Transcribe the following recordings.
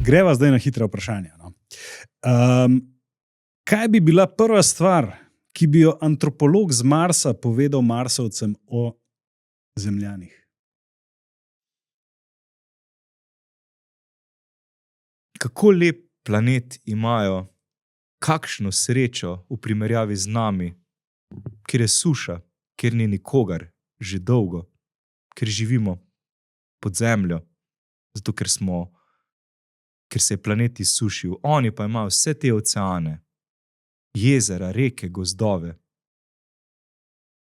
Greva zdaj na hitra vprašanja. No. Kaj bi bila prva stvar, ki bi jo antropolog z Marsa povedal Marsovcem o Zemljanih? Kako lep planet imajo, kakšno srečo v primerjavi z nami, kjer je suša, kjer ni nikogar že dolgo, ker živimo pod zemljo, zato ker se je planet izsušil. Oni pa imajo vse te oceane, jezera, reke, gozdove,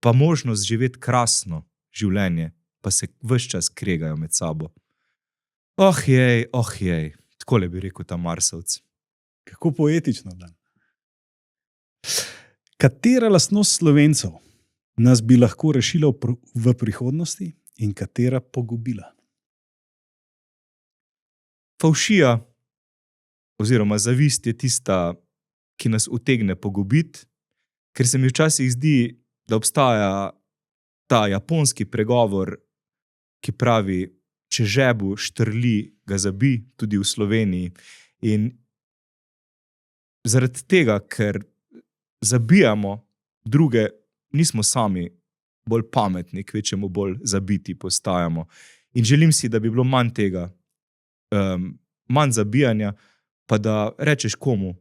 pa možnost živeti krasno življenje, pa se ves čas kregajo med sabo. Oh jej, takole bi rekel ta Marsovc. Kako poetično, Dan. Katera lastnost Slovencev nas bi lahko rešila v prihodnosti in katera pogubila? Favšija oziroma zavist je tista, ki nas utegne pogubiti, ker se mi včasih zdi, da obstaja ta japonski pregovor, ki pravi, če žebu štrli, ga zabi, tudi v Sloveniji. In zaradi tega, ker zabijamo druge, nismo sami bolj pametni, kvečemo bolj zabiti postajamo. In želim si, da bi bilo manj tega, manj zabijanja, pa da rečeš komu,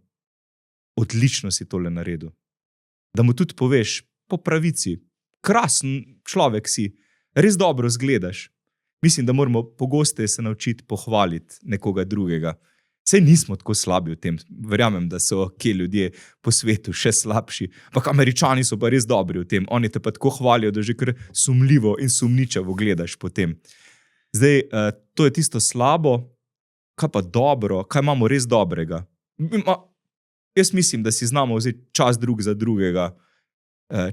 odlično si tole naredil. Da mu tudi poveš, po pravici, krasen človek si, res dobro izgledaš. Mislim, da moramo pogosteje se naučiti pohvaliti nekoga drugega. Saj nismo tako slabi v tem. Verjamem, da so kje ljudje po svetu še slabši. Ampak Američani so pa res dobri v tem. Oni te pa tako hvalijo, da že kar sumljivo in sumničavo gledaš po tem. Zdaj, to je tisto slabo, kaj pa dobro, kaj imamo res dobrega. Jaz mislim, da si znamo vzeti čas drug za drugega,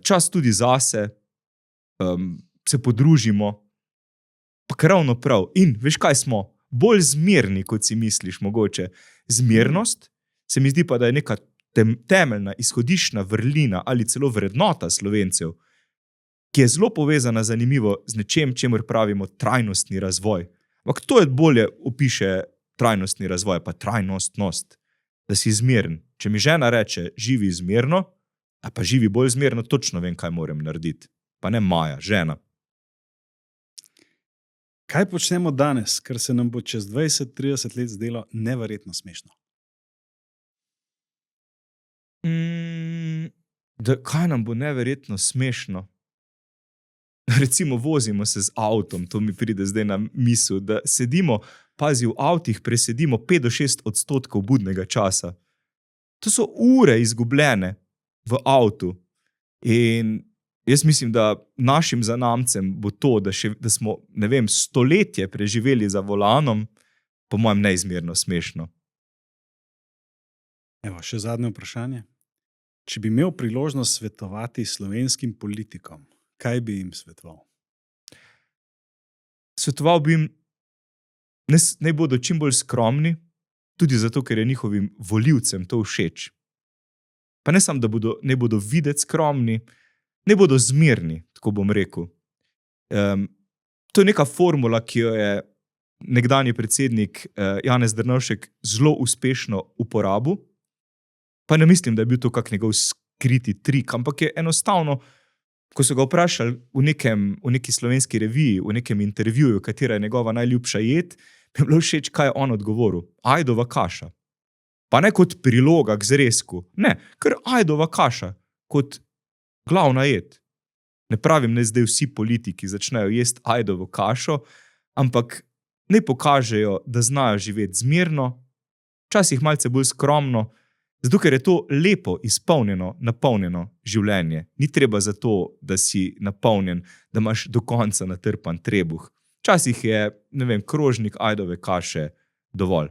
čas tudi zase, se podružimo, pa ravno prav. In veš kaj smo? Bolj zmerni, kot si misliš mogoče. Zmernost se mi zdi pa, da je neka temeljna, izhodiščna vrlina ali celo vrednota Slovencev, ki je zelo povezana zanimivo z nečem, čemur pravimo trajnostni razvoj. Ampak to je bolje opiše trajnostni razvoj, pa trajnostnost, da si zmeren. Če mi žena reče, živi zmerno, a pa živi bolj zmerno, točno vem, kaj moram narediti. Pa ne Maja, žena. Kaj počnemo danes, kar se nam bo čez 20-30 let zdelo neverjetno smešno? Kaj nam bo neverjetno smešno? Recimo vozimo se z avtom, to mi pride zdaj na misel, da sedimo, pazi, v avtih presedimo 5-6% budnega časa. To so ure izgubljene v avtu. In jaz mislim, da našim zanamcem bo to, da smo, ne vem, stoletje preživeli za volanom, po mojem neizmerno smešno. Evo, še zadnje vprašanje. Če bi imel priložnost svetovati slovenskim politikom, kaj bi jim svetoval? Svetoval bi jim, naj bodo čim bolj skromni, tudi zato, ker je njihovim volivcem to všeč. Pa ne samo, da ne bodo videti skromni, ne bodo zmerni, tako bom rekel. To je neka formula, ki jo je nekdanji predsednik Janez Drnovšek zelo uspešno uporabil. Pa ne mislim, da je bil to kak njegov skriti trik, ampak je enostavno, ko so ga vprašali v neki slovenski reviji, v nekem intervjuju, katera je njegova najljubša jed, mi je bilo všeč, kaj je on odgovoril. Ajdova kaša. Pa ne kot priloga k zrezku. Ne, ker ajdova kaša kot glavna jed. Ne pravim, ne zdaj vsi politiki začnejo jesti ajdovo kašo, ampak ne pokažejo, da znajo živeti zmerno, včasih malce bolj skromno, zato ker je to lepo, izpolnjeno, napolnjeno življenje. Ni treba za to, da si napolnjen, da imaš do konca natrpan trebuh. Včasih je, ne vem, krožnik ajdove kaše dovolj.